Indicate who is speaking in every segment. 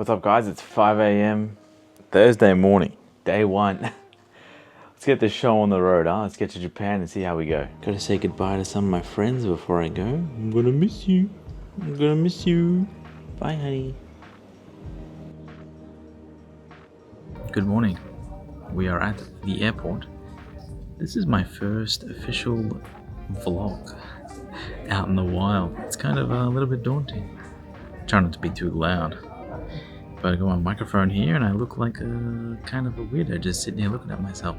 Speaker 1: What's up guys, it's 5 a.m. Thursday morning, day one. Let's get this show on the road, huh? Let's get to Japan and see how we go. Gotta say goodbye to some of my friends before I go. I'm gonna miss you. I'm gonna miss you. Bye honey. Good morning. We are at the airport. This is my first official vlog out in the wild. It's kind of a little bit daunting. Trying not to be too loud. But I got my microphone here and I look like a kind of a weirdo just sitting here looking at myself.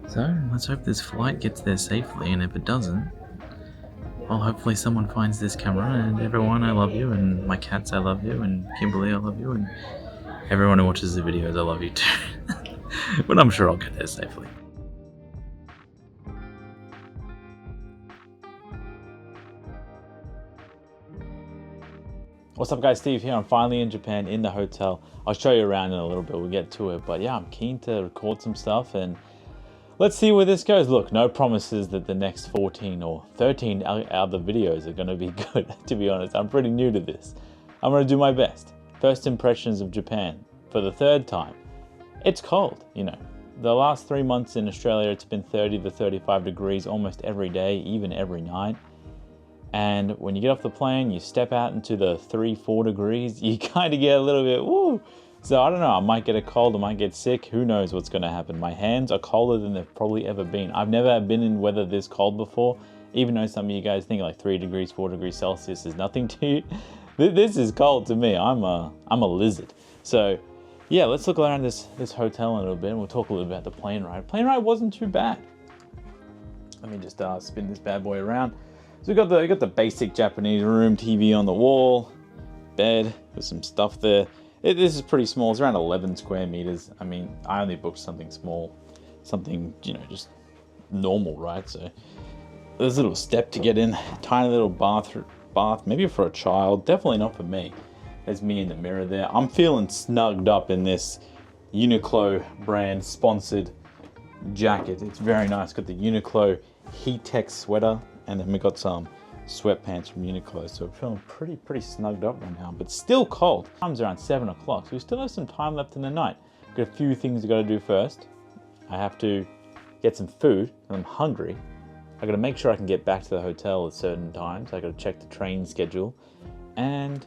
Speaker 1: So let's hope this flight gets there safely, and if it doesn't, well, hopefully someone finds this camera. And everyone, I love you, and my cats, I love you, and Kimberly, I love you, and everyone who watches the videos, I love you too. But I'm sure I'll get there safely. What's up guys, Steve here. I'm finally in Japan in the hotel. I'll show you around in a little bit, we'll get to it. But yeah, I'm keen to record some stuff and let's see where this goes. Look, no promises that the next 14 or 13 other videos are gonna be good, to be honest. I'm pretty new to this. I'm gonna do my best. First impressions of Japan for the third time. It's cold, you know. The last 3 months in Australia, it's been 30 to 35 degrees almost every day, even every night. And when you get off the plane, you step out into the 3-4 degrees, you kind of get a little bit, woo. So I don't know, I might get a cold, I might get sick, who knows what's gonna happen. My hands are colder than they've probably ever been. I've never been in weather this cold before, even though some of you guys think like 3 degrees, 4 degrees Celsius is nothing to you. This is cold to me, I'm a lizard. So yeah, let's look around this hotel a little bit and we'll talk a little bit about the plane ride. Plane ride wasn't too bad. Let me just spin this bad boy around. So we got the basic Japanese room, TV on the wall, bed with some stuff there. This is pretty small. It's around 11 square meters. I mean, I only booked something small, something, you know, just normal, right? So there's a little step to get in, tiny little bath, maybe for a child, definitely not for me. There's me in the mirror there. I'm feeling snugged up in this Uniqlo brand sponsored jacket. It's very nice. Got the Uniqlo Heat Tech sweater. And then we got some sweatpants from Uniqlo, so we're feeling pretty snugged up right now, but still cold. Time's around 7 o'clock, so we still have some time left in the night. Got a few things I gotta do first. I have to get some food, and I'm hungry. I gotta make sure I can get back to the hotel at certain times. I gotta check the train schedule, and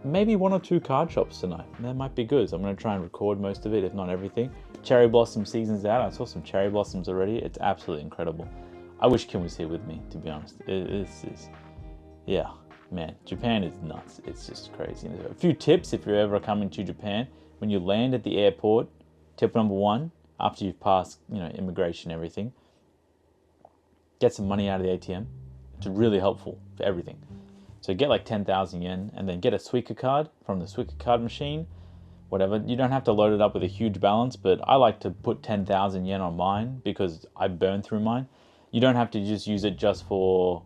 Speaker 1: maybe 1 or 2 card shops tonight. That might be good, so I'm gonna try and record most of it, if not everything. Cherry blossom season's out. I saw some cherry blossoms already. It's absolutely incredible. I wish Kim was here with me, to be honest. Yeah, man, Japan is nuts. It's just crazy. A few tips if you're ever coming to Japan. When you land at the airport, tip number 1, after you've passed, you know, immigration and everything, get some money out of the ATM. It's really helpful for everything. So get like 10,000 yen and then get a Suica card from the Suica card machine, whatever. You don't have to load it up with a huge balance, but I like to put 10,000 yen on mine because I burn through mine. You don't have to just use it just for,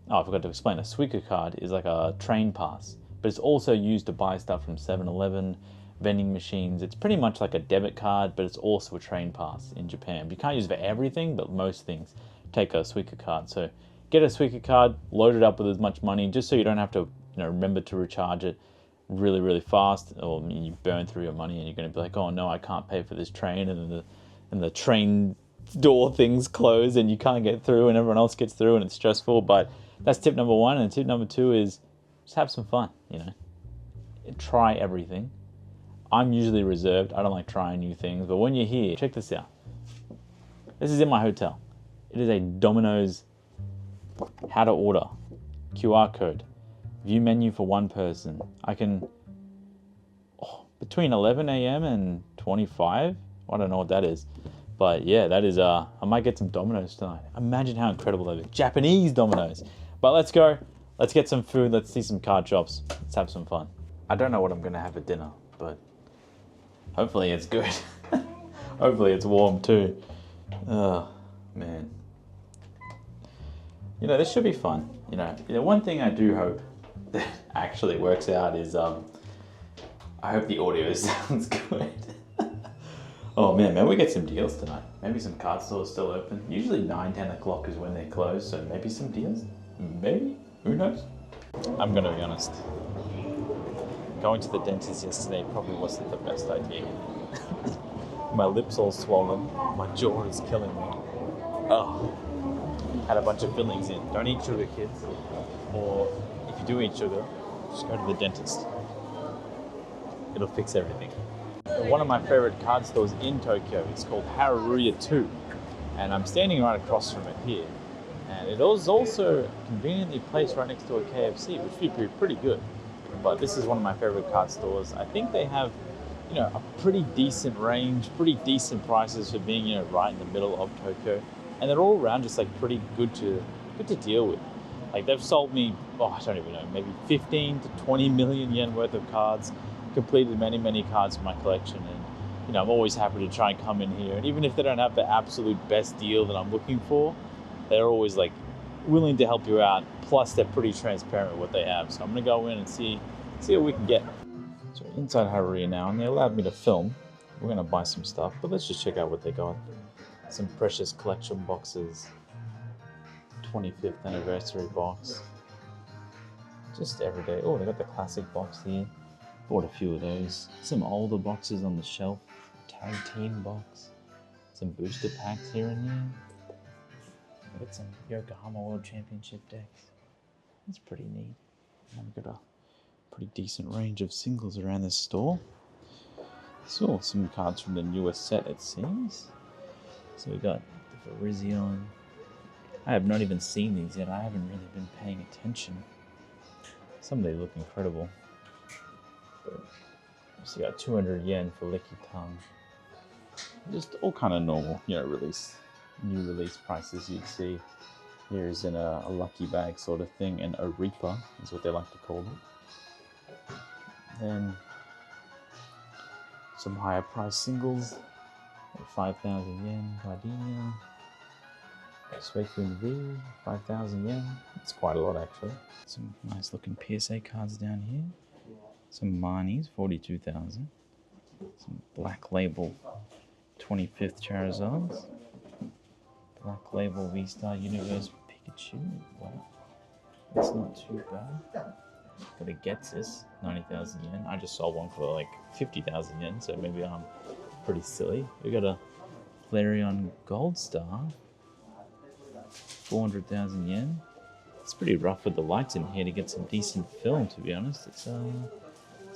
Speaker 1: oh, I forgot to explain, a Suica card is like a train pass, but it's also used to buy stuff from 7-Eleven, vending machines. It's pretty much like a debit card, but it's also a train pass in Japan. You can't use it for everything, but most things take a Suica card. So get a Suica card, load it up with as much money, just so you don't have to, you know, remember to recharge it really fast, or you burn through your money and you're gonna be like, oh no, I can't pay for this train, and then the train door things close and you can't get through and everyone else gets through and it's stressful. But that's tip number 1. And tip number 2 is just have some fun, you know. Try everything. I'm usually reserved. I don't like trying new things, but when you're here, check this out. This is in my hotel. It is a Domino's how to order QR code, view menu for 1 person. I can between 11 a.m. and 25, I don't know what that is. But yeah, that is, I might get some Domino's tonight. Imagine how incredible that is. Japanese Domino's. But let's go. Let's get some food. Let's see some card shops. Let's have some fun. I don't know what I'm gonna have for dinner, but hopefully it's good. Hopefully it's warm too. Oh, man. You know, this should be fun. You know, one thing I do hope that actually works out is, I hope the audio sounds good. Oh man, maybe we get some deals tonight. Maybe some card stores still open. Usually 9-10 o'clock is when they close, so maybe some deals? Maybe? Who knows? I'm gonna be honest. going to the dentist yesterday probably wasn't the best idea. My lips all swollen, my jaw is killing me. Oh, had a bunch of fillings in. Don't eat sugar, kids. Or if you do eat sugar, just go to the dentist. It'll fix everything. One of my favorite card stores in Tokyo is called Haruya 2, and I'm standing right across from it here. And it was also conveniently placed right next to a KFC, which would be pretty good. But this is one of my favorite card stores. I think they have, a pretty decent range, pretty decent prices for being, right in the middle of Tokyo. And they're all around just like pretty good to deal with. Like they've sold me, I don't even know, maybe 15 to 20 million yen worth of cards, completed many cards in my collection. And, I'm always happy to try and come in here. And even if they don't have the absolute best deal that I'm looking for, they're always like willing to help you out. Plus they're pretty transparent with what they have. So I'm gonna go in and see what we can get. So inside Haruya now, and they allowed me to film. We're gonna buy some stuff, but let's just check out what they got. Some precious collection boxes. 25th anniversary box. Just everyday. Oh, they got the classic box here. Bought a few of those. Some older boxes on the shelf. Tag team box. Some booster packs here and there. Got some Yokohama World Championship decks. That's pretty neat. And we've got a pretty decent range of singles around this store. So some cards from the newest set, it seems. So we got the Virizion. I have not even seen these yet. I haven't really been paying attention. Some of they look incredible. But so you got 200 yen for Licky Tongue. Just all kind of normal, new release prices you'd see. Here's in a lucky bag sort of thing, and a Reaper is what they like to call it. Then some higher price singles, 5,000 yen, Gardenia. Suicune V, 5,000 yen. It's quite a lot actually. Some nice looking PSA cards down here. Some Marnies, 42,000. Some Black Label 25th Charizards. Black Label V-Star Universe Pikachu. Wow. That's not too bad. Got a Getsis, 90,000 yen. I just sold one for like 50,000 yen, so maybe I'm pretty silly. We got a Flareon Gold Star. 400,000 yen. It's pretty rough with the lights in here to get some decent film, to be honest. It's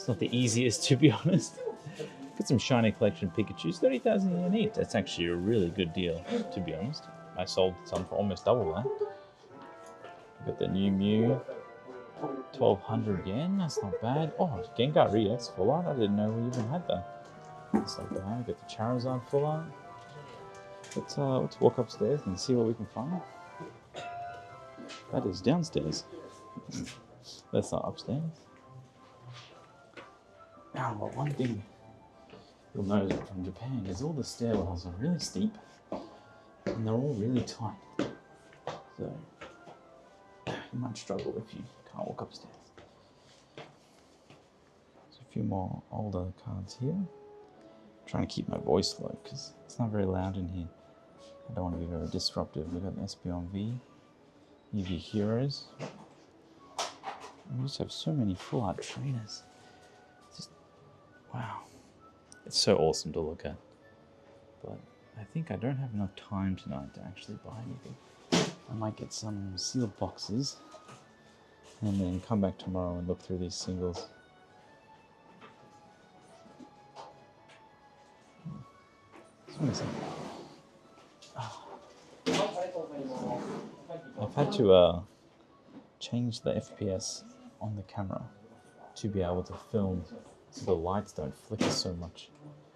Speaker 1: not the easiest, to be honest. Got some shiny collection Pikachus, 30,000 yen each. That's actually a really good deal, to be honest. I sold some for almost double that. Got the new Mew, 1,200 yen. That's not bad. Oh, Gengar EX full art. I didn't know we even had that. That's not bad. Got the Charizard full art. Let's walk upstairs and see what we can find. That is downstairs. That's not upstairs. Now, one thing you'll notice from Japan is all the stairwells are really steep and they're all really tight. So you might struggle if you can't walk upstairs. There's a few more older cards here. I'm trying to keep my voice low because it's not very loud in here. I don't want to be very disruptive. We've got an Espeon V, Eevee Heroes. We just have so many full art trainers. Just, wow. It's so awesome to look at. But I think I don't have enough time tonight to actually buy anything. I might get some sealed boxes and then come back tomorrow and look through these singles. I've had to change the FPS on the camera to be able to film so the lights don't flicker so much.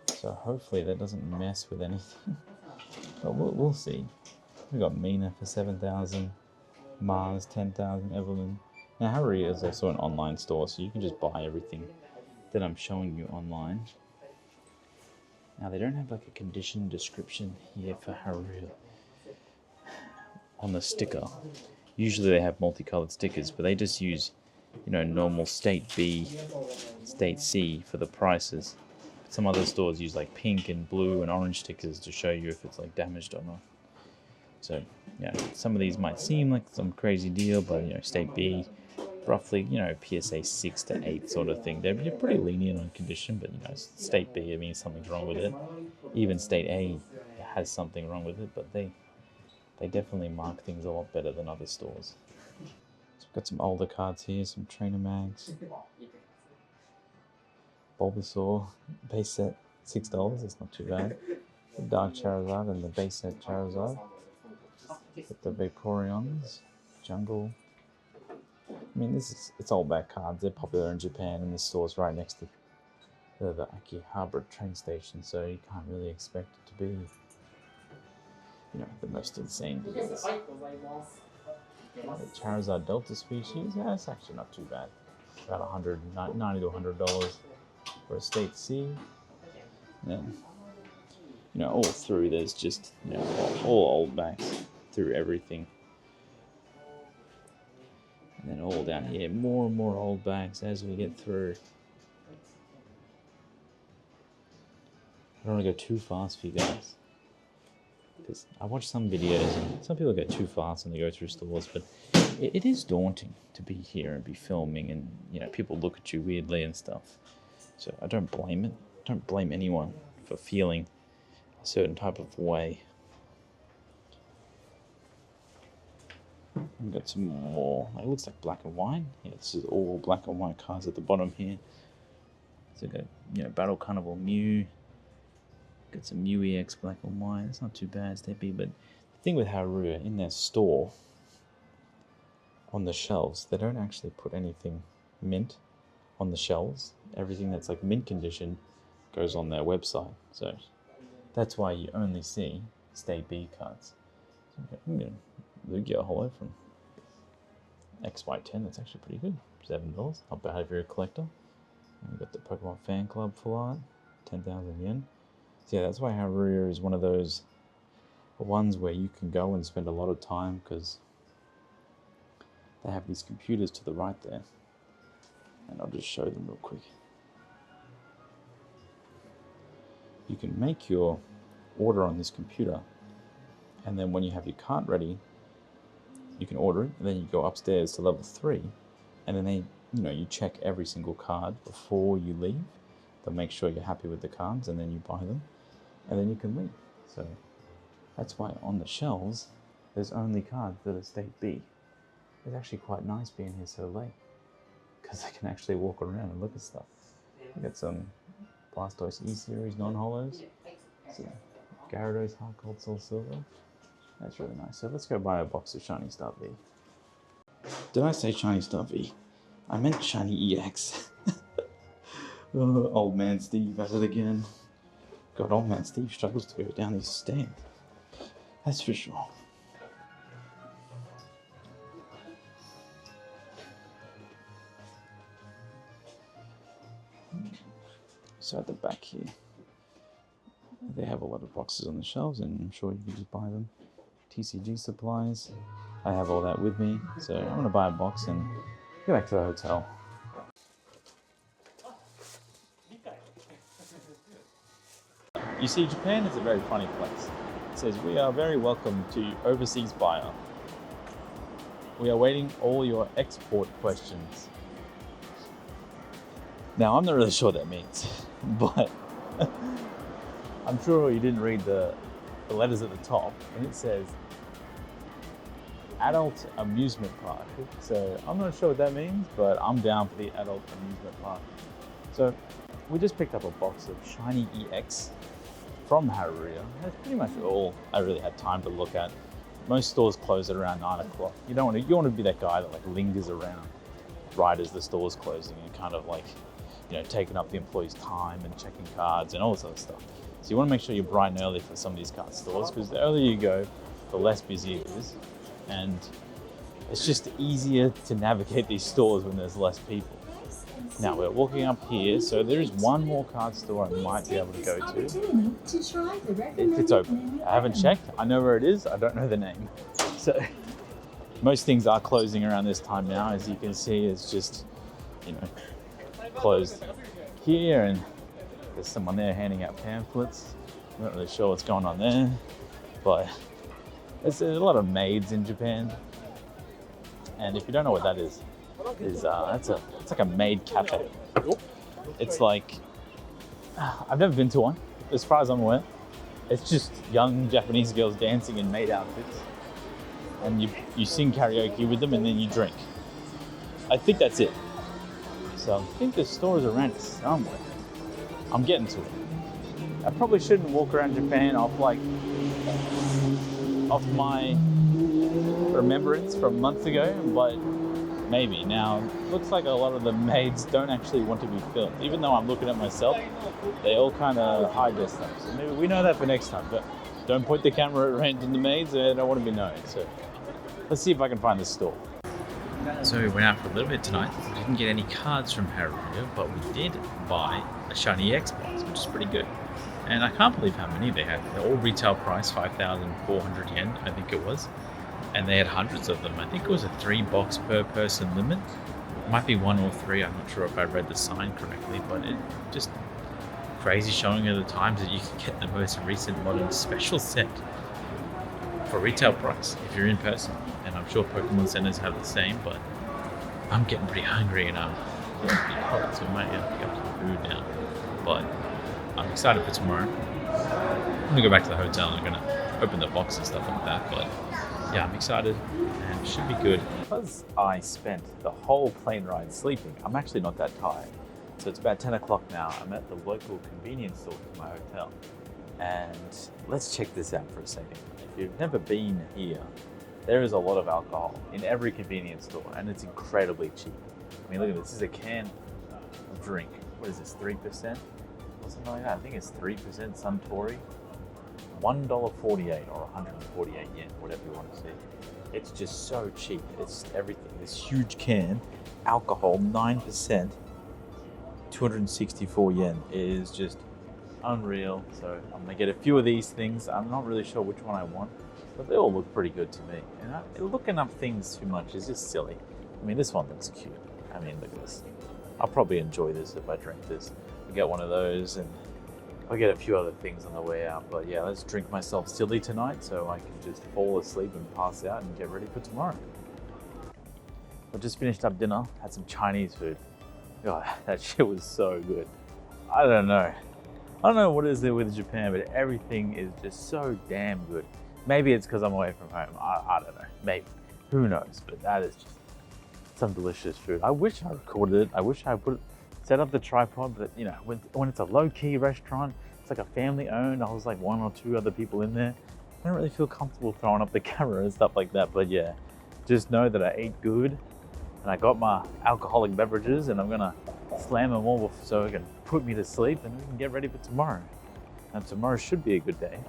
Speaker 1: So hopefully that doesn't mess with anything. But we'll see. We got Mina for 7,000, Mars 10,000, Evelyn. Now Haruya is also an online store, so you can just buy everything that I'm showing you online. Now they don't have like a condition description here for Haruya on the sticker. Usually they have multicolored stickers, but they just use, normal state B, state C for the prices. Some other stores use like pink and blue and orange stickers to show you if it's like damaged or not. So yeah, some of these might seem like some crazy deal, but state B, roughly, you know, PSA 6 to 8 sort of thing. They're pretty lenient on condition, but, you know, state B, it means something's wrong with it. Even state A has something wrong with it, but they definitely mark things a lot better than other stores. So we've got some older cards here, some trainer mags. Bulbasaur, base set, $6, that's not too bad. The Dark Charizard and the base set Charizard. With the Vaporeons, Jungle. I mean, it's old back cards. They're popular in Japan, and the store's right next to the Akihabara train station, so you can't really expect it to be, you know, the most insane. The Charizard Delta species, yeah, it's actually not too bad. About $90 to $100 for a state C. And, you know, all through there's just, you know, all old backs through everything. And then all down here, more and more old backs as we get through. I don't want to go too fast for you guys, because I watch some videos and some people go too fast when they go through stores, but it is daunting to be here and be filming, and, you know, people look at you weirdly and stuff. So I don't blame it. I don't blame anyone for feeling a certain type of way. We've got some more, it looks like black and white. Yeah, this is all black and white cards at the bottom here. So we've got, you know, Battle Carnival Mew. Got some Mew EX black and white. It's not too bad, Steppy, but the thing with Haruya, in their store, on the shelves, they don't actually put anything mint on the shelves. Everything that's like mint condition goes on their website. So that's why you only see State B cards. So I'm going to Lugia Holo from XY10. That's actually pretty good. $7. Not bad if you're a collector. And we've got the Pokemon Fan Club full art. 10,000 yen. So yeah, that's why Haruya is one of those ones where you can go and spend a lot of time, because they have these computers to the right there. And I'll just show them real quick. You can make your order on this computer, and then when you have your cart ready, you can order it, and then you go upstairs to level 3, and then they, you know, you check every single card before you leave. They'll make sure you're happy with the cards, and then you buy them, and then you can leave. So that's why on the shelves, there's only cards that are State B. It's actually quite nice being here so late, because I can actually walk around and look at stuff. We got some Blastoise E-Series non-holos. So Gyarados Heart Gold Soul Silver. That's really nice. So let's go buy a box of Shiny Star V. Did I say Shiny Star V? I meant Shiny EX. Oh, old man Steve at it again. God, old man Steve struggles to go down these stairs. That's for sure. So at the back here, they have a lot of boxes on the shelves, and I'm sure you can just buy them. TCG supplies. I have all that with me, so I'm gonna buy a box and go back to the hotel. You see, Japan is a very funny place. It says, "We are very welcome to overseas buyer. We are waiting all your export questions." Now, I'm not really sure what that means, but I'm sure you didn't read the letters at the top, and it says adult amusement park. So I'm not sure what that means, but I'm down for the adult amusement park. So we just picked up a box of Shiny EX from Haruya. That's pretty much all I really had time to look at. Most stores close at around 9 o'clock. You want to be that guy that like lingers around right as the store's closing and kind of like, you know, taking up the employees' time and checking cards and all this other stuff. So you want to make sure you're bright and early for some of these card stores, because the earlier you go, the less busy it is, and it's just easier to navigate these stores when there's less people. Now we're walking up here, so there is one more card store I might be able to go to. If it's open. I haven't checked. I know where it is. I don't know the name. So most things are closing around this time now. As you can see, it's just, you know, closed here, and there's someone there handing out pamphlets. I'm not really sure what's going on there, but there's a lot of maids in Japan. And if you don't know what that is, is it's like a maid cafe. It's like I've never been to one, as far as I'm aware. It's just young Japanese girls dancing in maid outfits, and you sing karaoke with them, and then you drink. I think that's it. So I think the store is around somewhere. I'm getting to it. I probably shouldn't walk around Japan off my remembrance from months ago, but maybe. Now, looks like a lot of the maids don't actually want to be filmed. Even though I'm looking at myself, they all kind of hide their stuff. So maybe we know that for next time, but don't point the camera at random maids, they don't want to be known. So let's see if I can find this store. So we went out for a little bit tonight. We didn't get any cards from Haruka, but we did buy a shiny Xbox, which is pretty good. And I can't believe how many they had. They're all retail price, 5,400 yen, I think it was. And they had hundreds of them. I think it was a 3-box per person limit. It might be 1 or 3, I'm not sure if I read the sign correctly, but it just crazy showing at the times that you can get the most recent modern special set for retail price if you're in person. And I'm sure Pokemon centers have the same, but I'm getting pretty hungry and I'm getting pretty hot, so I might have to pick up some food now. But I'm excited for tomorrow. I'm gonna go back to the hotel and I'm gonna open the box and stuff like that, but yeah, I'm excited and it should be good. Because I spent the whole plane ride sleeping, I'm actually not that tired. So it's about 10 o'clock now. I'm at the local convenience store to my hotel. And let's check this out for a second. If you've never been here, there is a lot of alcohol in every convenience store and it's incredibly cheap. I mean, look at this. This is a can of drink. What is this, 3%? Or something like that. I think it's 3% Suntory. $1.48 or 148 yen, whatever you want to see. It's just so cheap. It's everything. This huge can, alcohol, 9%, 264 yen. It is just unreal. So I'm gonna get a few of these things. I'm not really sure which one I want, but they all look pretty good to me. And looking up things too much is just silly. I mean, this one looks cute. I mean, look at this. I'll probably enjoy this if I drink this. I'll get one of those and I'll get a few other things on the way out. But yeah, let's drink myself silly tonight so I can just fall asleep and pass out and get ready for tomorrow. I just finished up dinner, had some Chinese food. God, that shit was so good. I don't know what is there with Japan, but everything is just so damn good. Maybe it's because I'm away from home. I don't know. Maybe. Who knows? But that is just some delicious food. I wish I recorded it. I wish I set up the tripod, but you know, when it's a low-key restaurant, it's like a family-owned. I was like 1 or 2 other people in there. I don't really feel comfortable throwing up the camera and stuff like that. But yeah, just know that I ate good and I got my alcoholic beverages and I'm gonna slam them all so it can put me to sleep and we can get ready for tomorrow. And tomorrow should be a good day.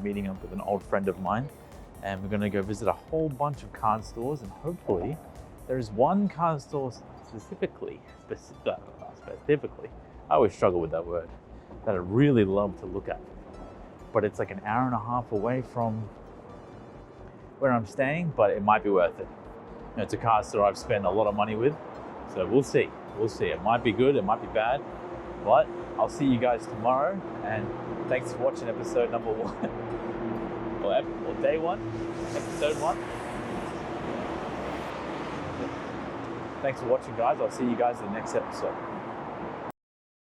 Speaker 1: Meeting up with an old friend of mine and we're gonna go visit a whole bunch of card stores and hopefully there's one card store specifically, I always struggle with that word, that I really love to look at. But it's like an hour and a half away from where I'm staying, but it might be worth it. You know, it's a card store I've spent a lot of money with, so we'll see. We'll see. It might be good, it might be bad, but I'll see you guys tomorrow, and thanks for watching episode number 1, or day 1, episode 1. Thanks for watching, guys. I'll see you guys in the next episode.